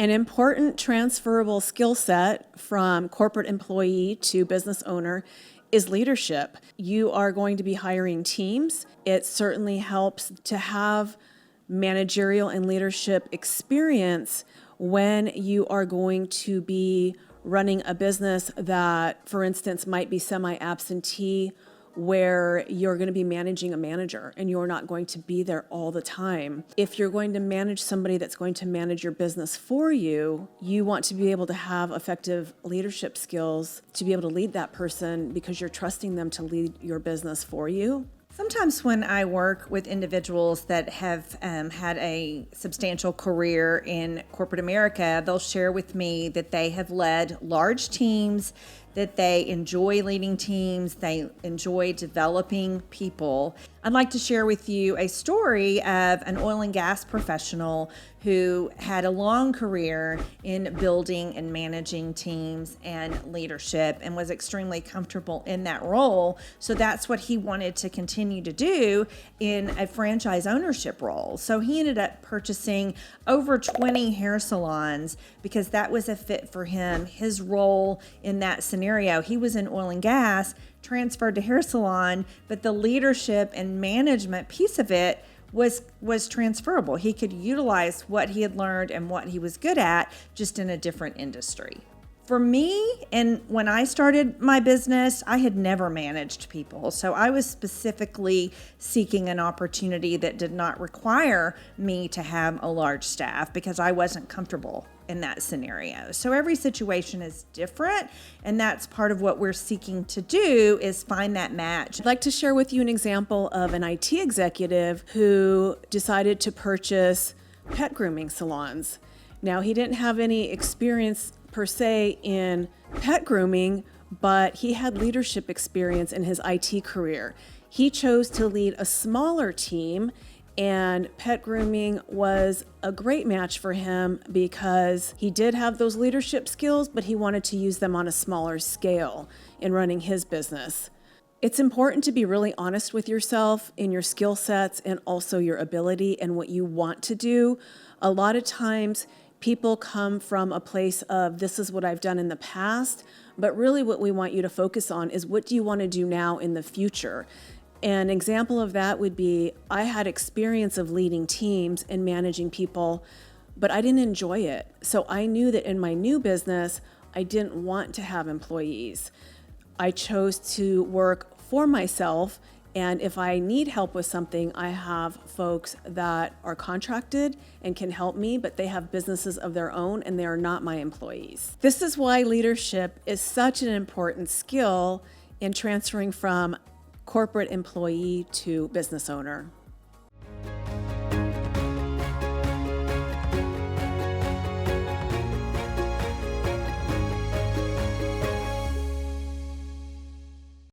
An important transferable skill set from corporate employee to business owner is leadership. You are going to be hiring teams. It certainly helps to have managerial and leadership experience when you are going to be running a business that, for instance, might be semi-absentee, where you're going to be managing a manager and you're not going to be there all the time. If you're going to manage somebody that's going to manage your business for you, you want to be able to have effective leadership skills to be able to lead that person because you're trusting them to lead your business for you. Sometimes when I work with individuals that have had a substantial career in corporate America, they'll share with me that they have led large teams, that they enjoy leading teams, they enjoy developing people. I'd like to share with you a story of an oil and gas professional who had a long career in building and managing teams and leadership and was extremely comfortable in that role. So that's what he wanted to continue to do in a franchise ownership role. So he ended up purchasing over 20 hair salons because that was a fit for him. His role in that scenario, he was in oil and gas, transferred to hair salon, but the leadership and management piece of it was transferable. He could utilize what he had learned and what he was good at, just in a different industry. For me, and when I started my business, I had never managed people. So I was specifically seeking an opportunity that did not require me to have a large staff because I wasn't comfortable in that scenario. So every situation is different, and that's part of what we're seeking to do is find that match. I'd like to share with you an example of an IT executive who decided to purchase pet grooming salons. Now, he didn't have any experience per se in pet grooming, but he had leadership experience in his IT career. He chose to lead a smaller team, and pet grooming was a great match for him because he did have those leadership skills, but he wanted to use them on a smaller scale in running his business. It's important to be really honest with yourself in your skill sets and also your ability and what you want to do. A lot of times people come from a place of this is what I've done in the past, but really what we want you to focus on is what do you want to do now in the future? An example of that would be I had experience of leading teams and managing people, but I didn't enjoy it. So I knew that in my new business, I didn't want to have employees. I chose to work for myself, and if I need help with something, I have folks that are contracted and can help me, but they have businesses of their own and they are not my employees. This is why leadership is such an important skill in transferring from corporate employee to business owner.